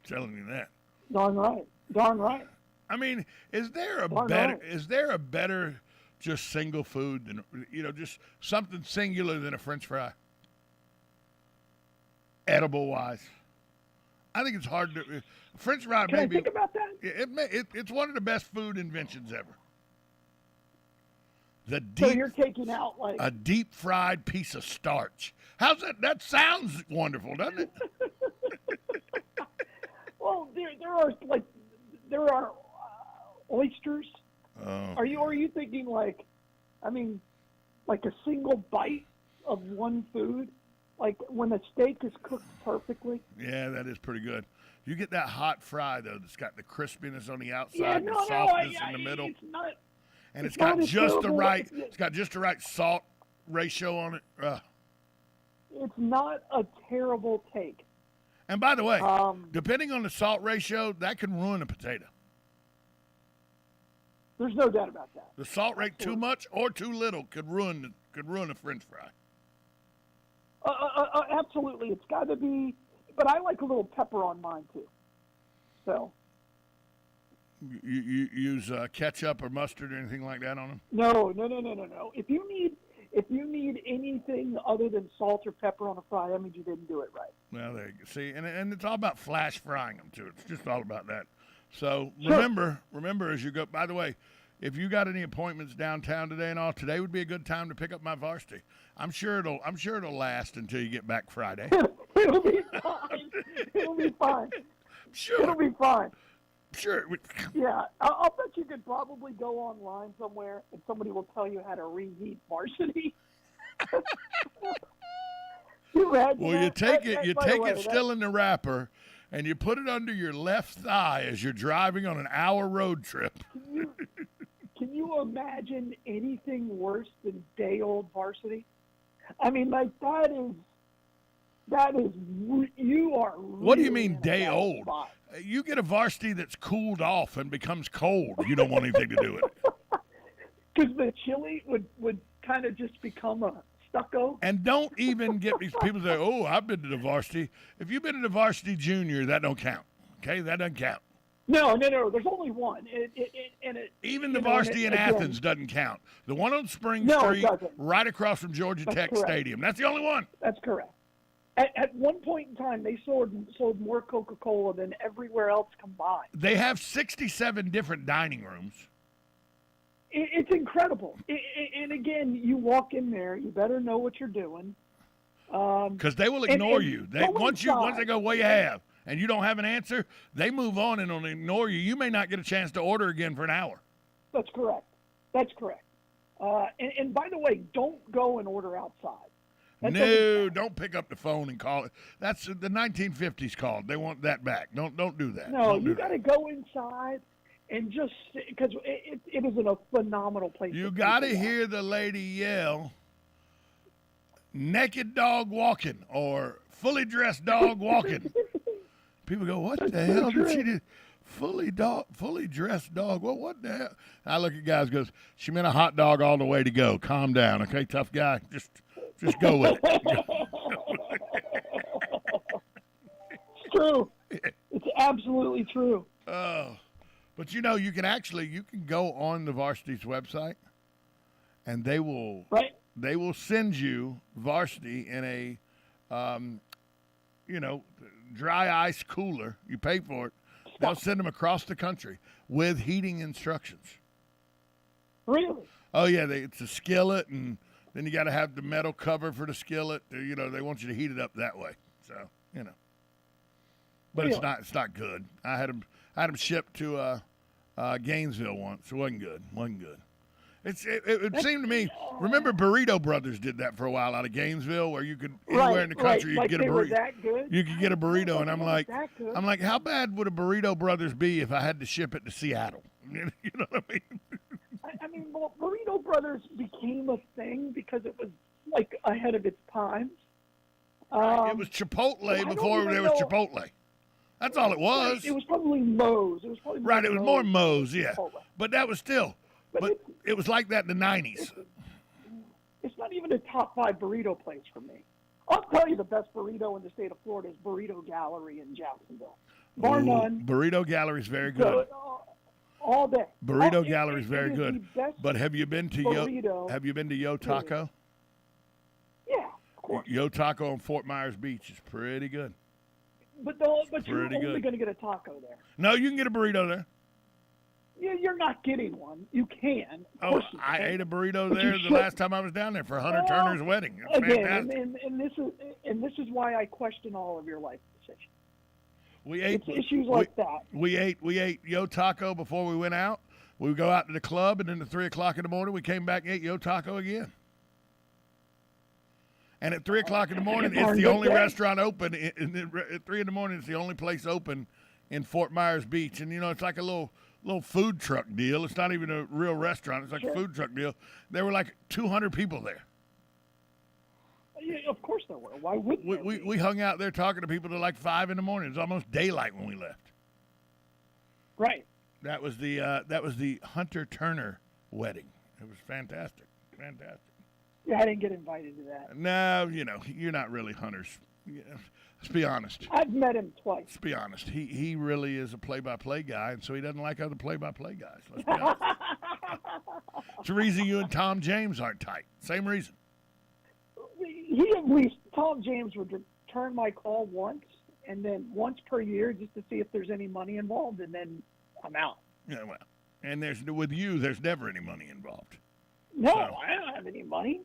telling you that. Darn right. I mean, is there a better just single food than, just something singular than a French fry? Edible wise. I think it's hard to. French fry Can I think about that? It's one of the best food inventions ever. So you're taking out a deep fried piece of starch. How's that? That sounds wonderful, doesn't it? Well, there are oysters. Oh. Are you thinking like a single bite of one food? Like when a steak is cooked perfectly? Yeah, that is pretty good. You get that hot fry though that's got the crispiness on the outside and the softness in the middle. It's got just the right salt ratio on it. It's not a terrible take. And by the way, depending on the salt ratio, that can ruin a potato. There's no doubt about that. The salt rate too much or too little could ruin a French fry. Absolutely, it's got to be. But I like a little pepper on mine too. So. You use ketchup or mustard or anything like that on them? No. If you need anything other than salt or pepper on a fry, that means you didn't do it right. Well, there you go. See, and it's all about flash frying them too. It's just all about that. So Sure. remember as you go. By the way, if you got any appointments downtown today and all, today would be a good time to pick up my varsity. I'm sure it'll last until you get back Friday. It'll be fine. It'll be fine. Sure. It'll be fine. Sure. Yeah, I'll bet you could probably go online somewhere and somebody will tell you how to reheat varsity. Well, you take it still in the wrapper, and you put it under your left thigh as you're driving on an hour road trip. Can you imagine anything worse than day-old varsity? I mean, like that is you are. What do you really mean in a day bad old? spot. You get a varsity that's cooled off and becomes cold. You don't want anything to do with it. Because the chili would kind of just become a stucco. And don't even get these people say, "Oh, I've been to the varsity." If you've been to the varsity junior, that don't count. Okay, that doesn't count. No. There's only one. Even the varsity in Athens doesn't count. The one on Spring Street, right across from Georgia Tech Stadium. That's the only one. That's correct. At one point in time, they sold more Coca-Cola than everywhere else combined. They have 67 different dining rooms. It's incredible. And again, you walk in there, you better know what you're doing. Because they will ignore you. Once they go, "What you have?" and you don't have an answer, they move on and will ignore you. You may not get a chance to order again for an hour. That's correct. And by the way, don't go and order outside. No, don't pick up the phone and call it. That's the 1950s called. They want that back. Don't do that. No, you got to go inside and just because it is a phenomenal place. You got to hear the lady yell, "Naked dog walking" or "fully dressed dog walking." People go, "What the hell did she do? Fully dressed dog. Well, what the hell?" I look at guys, goes, "She meant a hot dog all the way to go. Calm down, okay, tough guy. Just go with it." It's true. It's absolutely true. But you can go on the varsity's website, and they will send you varsity in a dry ice cooler. You pay for it. They'll send them across the country with heating instructions. Really? Oh yeah, it's a skillet, and then you got to have the metal cover for the skillet. They want you to heat it up that way. So but really? It's not good. I had them shipped to Gainesville once. It wasn't good. It seemed to me. Remember, Burrito Brothers did that for a while out of Gainesville, where you could anywhere in the country you could get a burrito. That good? You could get a burrito, and I'm like, that how bad would a Burrito Brothers be if I had to ship it to Seattle? You know what I mean? I mean, well, Burrito Brothers became a thing because it was like ahead of its times. It was Chipotle before there was Chipotle. That's all it was. Right, it was probably Moe's. It was more Moe's, yeah. Chipotle. But that was still. But it was like that in the 90s. It's not even a top 5 burrito place for me. I'll tell you the best burrito in the state of Florida is Burrito Gallery in Jacksonville. Bar none. Burrito Gallery is very good. All day. Burrito Gallery is very good. But have you been to Yo Taco? Yeah, of course. Yo Taco on Fort Myers Beach is pretty good. But you're only going to get a taco there. No, you can get a burrito there. You're not getting one. You can. I ate a burrito there the last time I was down there for Hunter Turner's wedding. It's fantastic. And this is why I question all of your life decisions. It's issues like that. We ate Yo Taco before we went out. We would go out to the club, and then at 3 o'clock in the morning, we came back and ate Yo Taco again. And at 3 o'clock in the morning, it's the only restaurant open. At 3 in the morning, it's the only place open in Fort Myers Beach. And, it's like a little food truck deal. It's not even a real restaurant. It's like a food truck deal. There were like 200 people there. Yeah, of course there were. Why wouldn't there be? We hung out there talking to people till like 5 in the morning. It was almost daylight when we left. Right. That was the Hunter Turner wedding. It was fantastic. Fantastic. Yeah, I didn't get invited to that. No, you're not really Hunter's. Let's be honest. I've met him twice. Let's be honest. He really is a play-by-play guy, and so he doesn't like other play-by-play guys. Let's be honest. It's the reason you and Tom James aren't tight. Same reason. He at least, Tom James would return my call once, and then once per year just to see if there's any money involved, and then I'm out. Yeah, well, and with you, there's never any money involved. No, So- I don't have any money.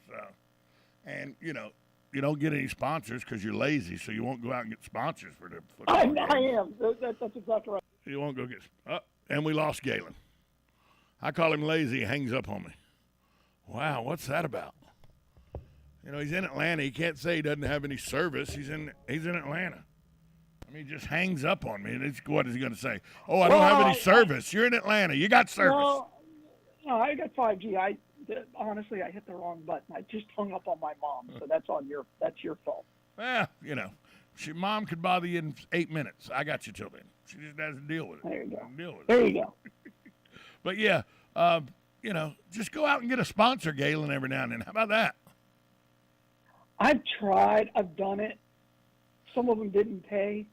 So, and you don't get any sponsors because you're lazy, so you won't go out and get sponsors for the football I games. am. That's exactly right. You won't go get. And we lost Galen. I call him lazy. He hangs up on me. Wow, what's that about? He's in Atlanta. He can't say he doesn't have any service. He's in Atlanta. I mean, he just hangs up on me. And what is he going to say? Oh, I don't have any service. You're in Atlanta. You got service. No, I got 5G. Honestly, I hit the wrong button. I just hung up on my mom, so that's your fault. Well, Mom could bother you in 8 minutes. I got you till then. She just doesn't deal with it. There you go. Deal with it. There you go. But yeah, just go out and get a sponsor, Galen, every now and then. How about that? I've tried. I've done it. Some of them didn't pay.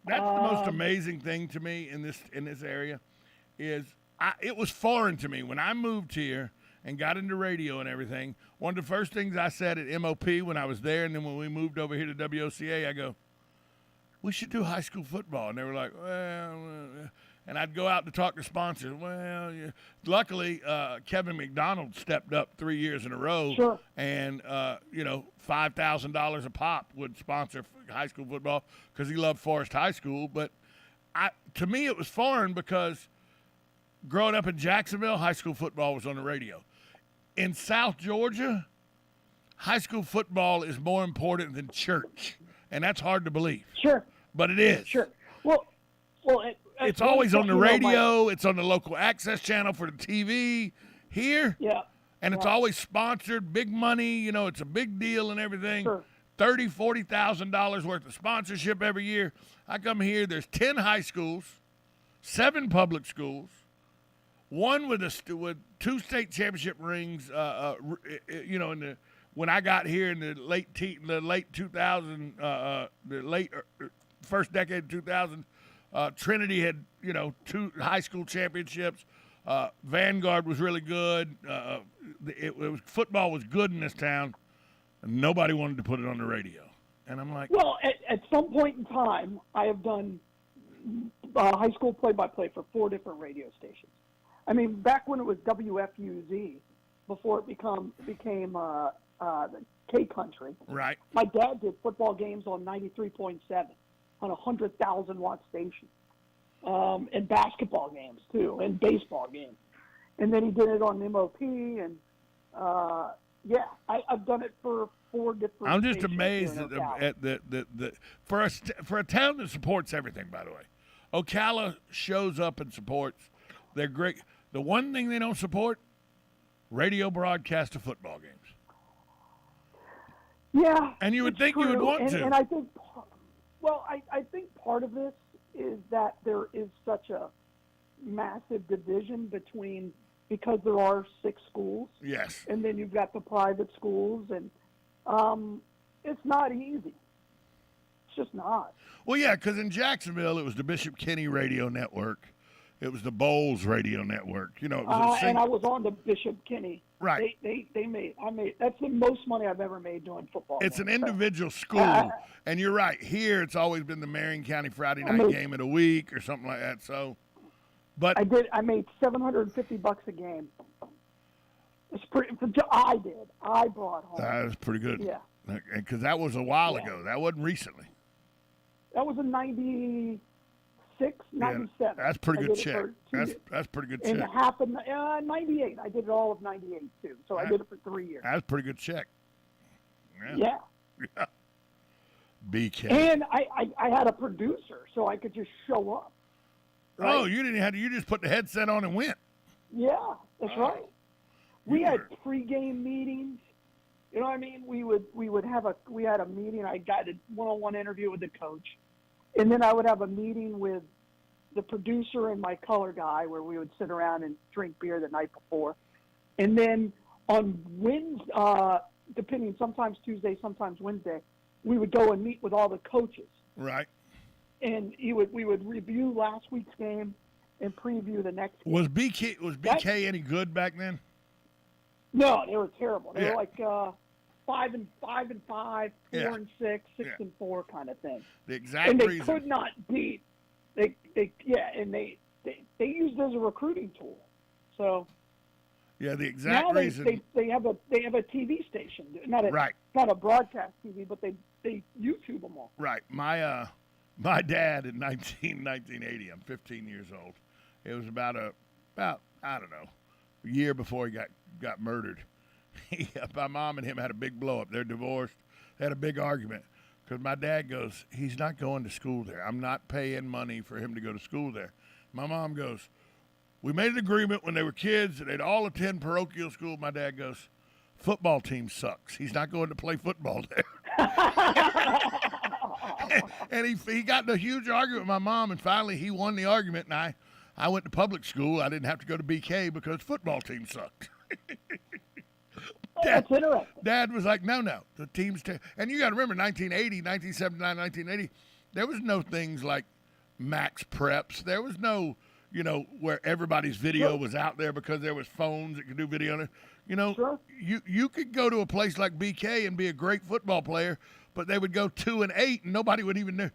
That's the most amazing thing to me in this area is it was foreign to me when I moved here and got into radio and everything. One of the first things I said at MOP when I was there, and then when we moved over here to WOCA, I go, we should do high school football. And they were like, well, and I'd go out to talk to sponsors. Well, yeah. Luckily, Kevin McDonald stepped up 3 years in a row. Sure. And, $5,000 a pop would sponsor high school football because he loved Forest High School. But to me, it was foreign because growing up in Jacksonville, high school football was on the radio. In South Georgia, high school football is more important than church. And that's hard to believe. Sure. But it is. Sure. Well, it's always on the radio. It's on the local access channel for the TV here. Yeah. And it's always sponsored, big money. It's a big deal and everything. Sure. $30,000, $40,000 worth of sponsorship every year. I come here. There's 10 high schools, 7 public schools, one with 2 state championship rings. When I got here in the late 2000, first decade of 2000, Trinity had 2 high school championships. Vanguard was really good. Football was good in this town, and nobody wanted to put it on the radio. And I'm like, well, at some point in time, I have done high school play-by-play for 4 different radio stations. I mean, back when it was WFUZ, before it became the K Country. Right. My dad did football games on 93.7 on a 100,000-watt station, and basketball games too, and baseball games. And then he did it on MOP, and I've done it for 4 different. I'm just stations amazed here in at the for a town that supports everything. By the way, Ocala shows up and supports. They're great. The one thing they don't support: radio broadcast of football games. Yeah, and you would think you would want to. And I think, I think part of this is that there is such a massive division because there are 6 schools. Yes. And then you've got the private schools, and it's not easy. It's just not. Well, yeah, because in Jacksonville, it was the Bishop Kenny Radio Network. It was the Bowles Radio Network. It was and I was on the Bishop Kenny. Right. They made. That's the most money I've ever made doing football. It's an individual school, and you're right. Here, it's always been the Marion County Friday night game of the week or something like that. So, but I made $750 a game. It's pretty. I brought home. That's pretty good. Yeah. Because that was a while ago. That wasn't recently. That was in 96, 97. Yeah, that's pretty good check. That's pretty good check. And it happened 98. I did it all of 98 too. So I did it for 3 years. That's pretty good check. Yeah. BK. And I had a producer, so I could just show up. Right? Oh, you didn't have to. You just put the headset on and went. Yeah, that's right. We had pregame meetings You know what I mean? We had a meeting. I got a one-on-one interview with the coach, and then I would have a meeting with the producer and my color guy where we would sit around and drink beer the night before. And then on Wednesday, depending, sometimes Tuesday, sometimes Wednesday, we would go and meet with all the coaches. Right. And we would review last week's game and preview the next game. Was BK any good back then? No, they were terrible. They Yeah. were like 5-5, 4-6, 6-4 kind of thing. The exact and they reason. could not beat. They used it as a recruiting tool. So Yeah, the exact now reason. they have a TV station, not a broadcast TV, but they YouTube them all. Right. My dad in 1980, I'm 15 years old. It was about I don't know, a year before he got murdered. My mom and him had a big blow up. They're divorced. They had a big argument because my dad goes, he's not going to school there. I'm not paying money for him to go to school there. My mom goes, we made an agreement when they were kids that they'd all attend parochial school. My dad goes, football team sucks. He's not going to play football there. And he got in a huge argument with my mom, and finally he won the argument, and I went to public school. I didn't have to go to BK because football team sucked. That's interesting. Dad was like, no, the team's and you got to remember, 1980, 1979, 1980, there was no things like max preps. There was no, where everybody's video was out there because there was phones that could do video. You could go to a place like BK and be a great football player, but they would go 2-8 and nobody would even know.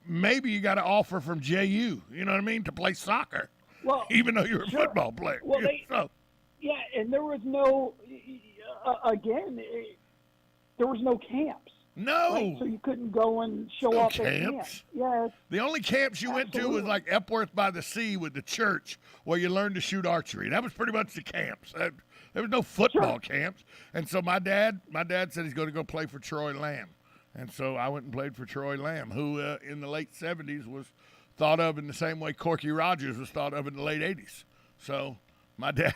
Maybe you got an offer from JU, you know what I mean, to play soccer, even though you're a football player. Well, yeah, and there was no, there was no camps. No. Right? So you couldn't go and show up at camps. Yes. The only camps you went to was like Epworth by the Sea with the church where you learned to shoot archery. That was pretty much the camps. There was no football camps. And so my dad said he's going to go play for Troy Lamb. And so I went and played for Troy Lamb, who in the late 70s was thought of in the same way Corky Rogers was thought of in the late 80s. So my dad,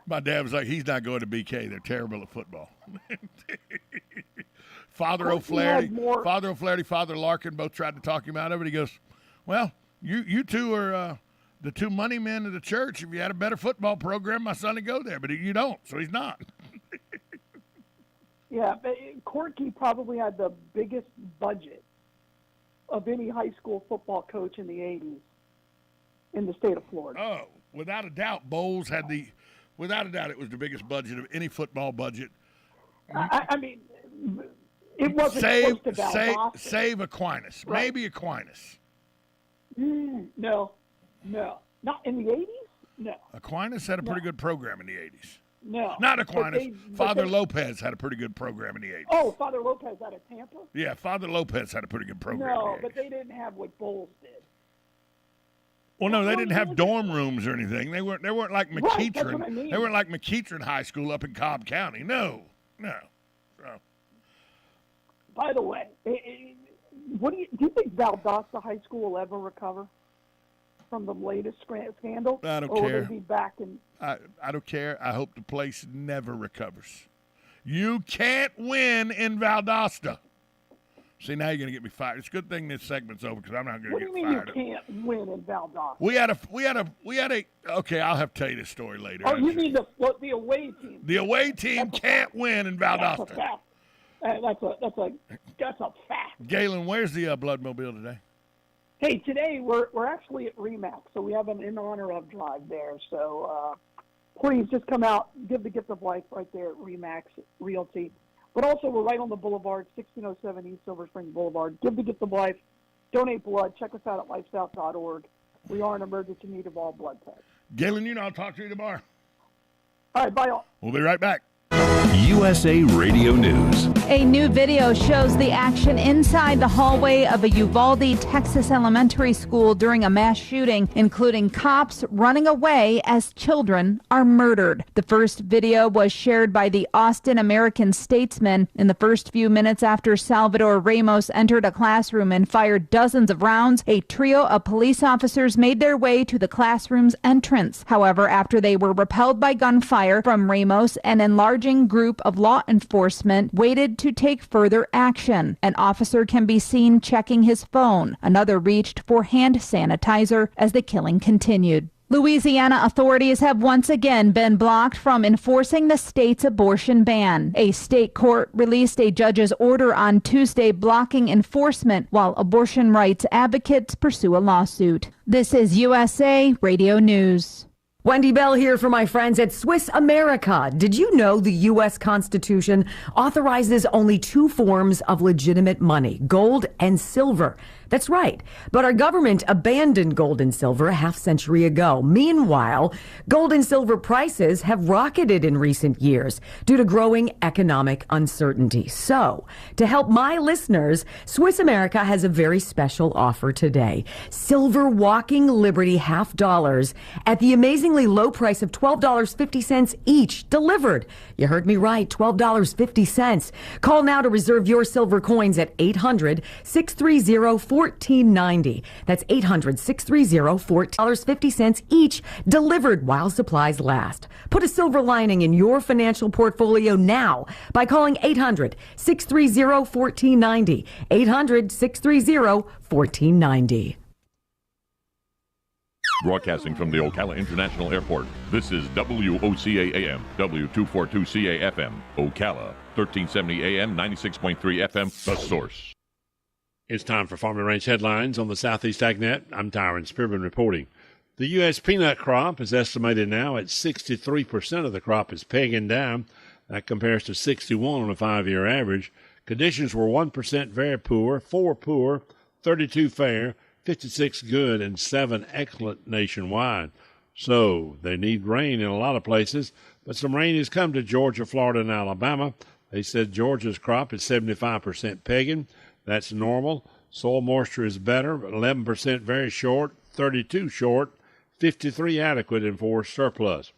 my dad was like, he's not going to BK. They're terrible at football. Father O'Flaherty, Father Larkin both tried to talk him out of it. He goes, well, you two are the two money men of the church. If you had a better football program, my son would go there. But you don't, so he's not. Yeah, but Corky probably had the biggest budget of any high school football coach in the 80s in the state of Florida. Oh, without a doubt, Bowles had without a doubt, it was the biggest budget of any football budget. I mean, it wasn't close to Valdosta. Save Aquinas. Right. Maybe Aquinas. No. Not in the 80s? No. Aquinas had a pretty good program in the 80s. No. Not Aquinas. Father Lopez had a pretty good program in the 80s. Oh, Father Lopez out of Tampa? Yeah, Father Lopez had a pretty good program in the 80s. No, but they didn't have what Bowles did. Well, no, they didn't have dorm rooms or anything. They weren't like McEachern. Right, that's what I mean. They weren't like McEachern High School up in Cobb County. No. So. By the way, do you think Valdosta High School will ever recover from the latest scandal? I don't or care. Will they be back in? I don't care. I hope the place never recovers. You can't win in Valdosta. See, now you're going to get me fired. It's a good thing this segment's over because I'm not going to get fired. What do you mean you can't win in Valdosta? We had a. Okay, I'll have to tell you this story later. Oh, you mean the away team? The away team can't win in Valdosta. That's a fact. Galen, where's the Bloodmobile today? Hey, today we're actually at Remax, so we have an in honor of drive there. So please just come out, give the gift of life right there at Remax Realty. But also, we're right on the boulevard, 1607 East Silver Spring Boulevard. Give the gift of life. Donate blood. Check us out at lifesouth.org. We are in emergency need of all blood tests. Galen, I'll talk to you tomorrow. All right, bye all. We'll be right back. USA Radio News. A new video shows the action inside the hallway of a Uvalde, Texas elementary school during a mass shooting, including cops running away as children are murdered. The first video was shared by the Austin American-Statesman. In the first few minutes after Salvador Ramos entered a classroom and fired dozens of rounds, a trio of police officers made their way to the classroom's entrance. However, after they were repelled by gunfire from Ramos, an enlarging group group of law enforcement waited to take further action. An officer can be seen checking his phone. Another reached for hand sanitizer as the killing continued. Louisiana authorities have once again been blocked from enforcing the state's abortion ban. A state court released a judge's order on Tuesday blocking enforcement while abortion rights advocates pursue a lawsuit. This is USA Radio News. Wendy Bell here for my friends at Swiss America. Did you know the U.S. Constitution authorizes only two forms of legitimate money, gold and silver? That's right. But our government abandoned gold and silver a half century ago. Meanwhile, gold and silver prices have rocketed in recent years due to growing economic uncertainty. So, to help my listeners, Swiss America has a very special offer today. Silver Walking Liberty $half at the amazingly low price of $12.50 each, delivered. You heard me right, $12.50. Call now to reserve your silver coins at 800-630-1490. That's 800-630-14.50 each, delivered while supplies last. Put a silver lining in your financial portfolio now by calling 800-630-1490. 800-630-1490. Broadcasting from the Ocala International Airport, this is WOCA AM, W242CA FM, Ocala, 1370 AM, 96.3 FM, The Source. It's time for Farm and Ranch headlines on the Southeast AgNet. I'm Tyron Spearman reporting. The U.S. peanut crop is estimated now at 63% of the crop is pegging down. That compares to 61 on a 5-year average. Conditions were 1% very poor, 4 poor, 32 fair, 56 good, and 7 excellent nationwide. So they need rain in a lot of places, but some rain has come to Georgia, Florida, and Alabama. They said Georgia's crop is 75% pegging. That's normal. Soil moisture is better, 11% very short, 32 short, 53 adequate, and 4 surplus.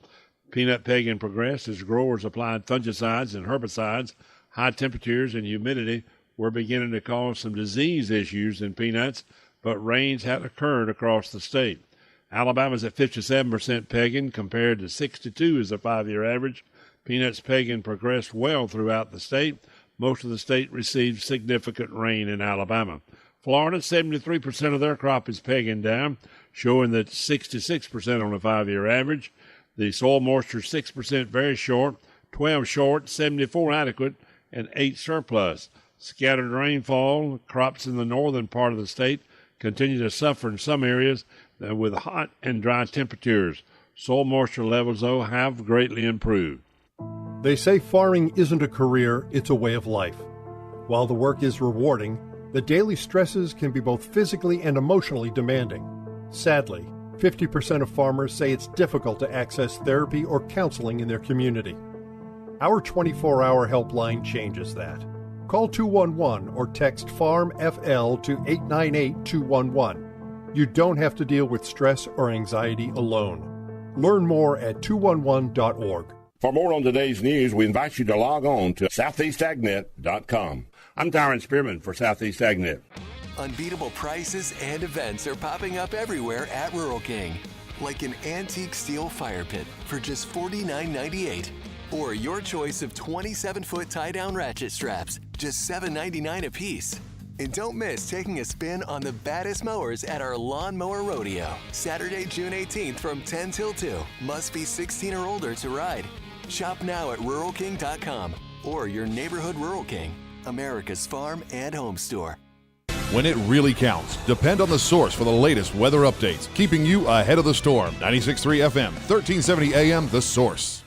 Peanut pegging progressed as growers applied fungicides and herbicides. High temperatures and humidity were beginning to cause some disease issues in peanuts, but rains had occurred across the state. Alabama's at 57% pegging compared to 62 as a 5-year average. Peanuts pegging progressed well throughout the state. Most of the state received significant rain in Alabama. Florida, 73% of their crop is pegging down, showing that 66% on a 5-year average. The soil moisture, 6% very short, 12 short, 74 adequate, and 8 surplus. Scattered rainfall, crops in the northern part of the state continue to suffer in some areas with hot and dry temperatures. Soil moisture levels, though, have greatly improved. They say farming isn't a career, it's a way of life. While the work is rewarding, the daily stresses can be both physically and emotionally demanding. Sadly, 50% of farmers say it's difficult to access therapy or counseling in their community. Our 24-hour helpline changes that. Call 211 or text FARM-FL to 898-211. You don't have to deal with stress or anxiety alone. Learn more at 211.org. For more on today's news, we invite you to log on to southeastagnet.com. I'm Tyron Spearman for Southeast AgNet. Unbeatable prices and events are popping up everywhere at Rural King. Like an antique steel fire pit for just $49.98. Or your choice of 27-foot tie-down ratchet straps, just $7.99 a piece. And don't miss taking a spin on the baddest mowers at our Lawn Mower Rodeo. Saturday, June 18th from 10 till 2. Must be 16 or older to ride. Shop now at RuralKing.com or your neighborhood Rural King, America's farm and home store. When it really counts, depend on The Source for the latest weather updates, keeping you ahead of the storm. 96.3 FM, 1370 AM, The Source.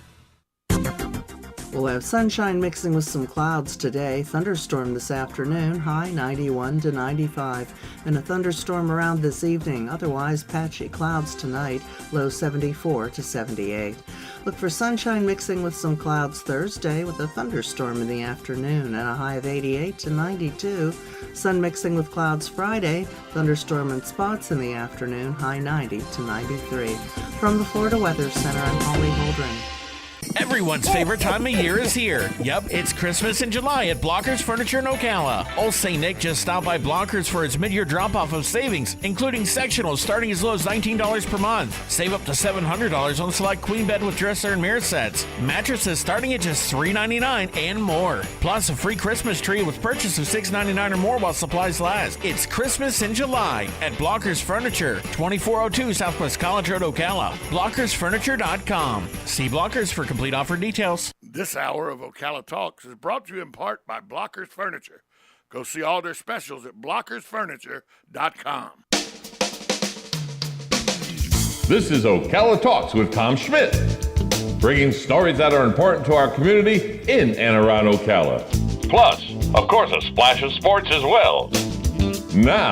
We'll have sunshine mixing with some clouds today. Thunderstorm this afternoon, high 91 to 95. And a thunderstorm around this evening. Otherwise, patchy clouds tonight, low 74 to 78. Look for sunshine mixing with some clouds Thursday with a thunderstorm in the afternoon and a high of 88 to 92. Sun mixing with clouds Friday, thunderstorm and spots in the afternoon, high 90 to 93. From the Florida Weather Center, I'm Holly Holdren. Everyone's favorite time of year is here. Yep, it's Christmas in July at Blockers Furniture in Ocala. Old St. Nick just stopped by Blockers for its mid-year drop-off of savings, including sectionals starting as low as $19 per month. Save up to $700 on select queen bed with dresser and mirror sets. Mattresses starting at just $3.99 and more. Plus a free Christmas tree with purchase of $6.99 or more while supplies last. It's Christmas in July at Blockers Furniture, 2402 Southwest College Road, Ocala. BlockersFurniture.com. See Blockers for complete offer details. This hour of Ocala Talks is brought to you in part by Blockers Furniture. Go see all their specials at blockersfurniture.com. This is Ocala Talks with Tom Schmidt, bringing stories that are important to our community in and around Ocala. Plus, of course, a splash of sports as well. Now,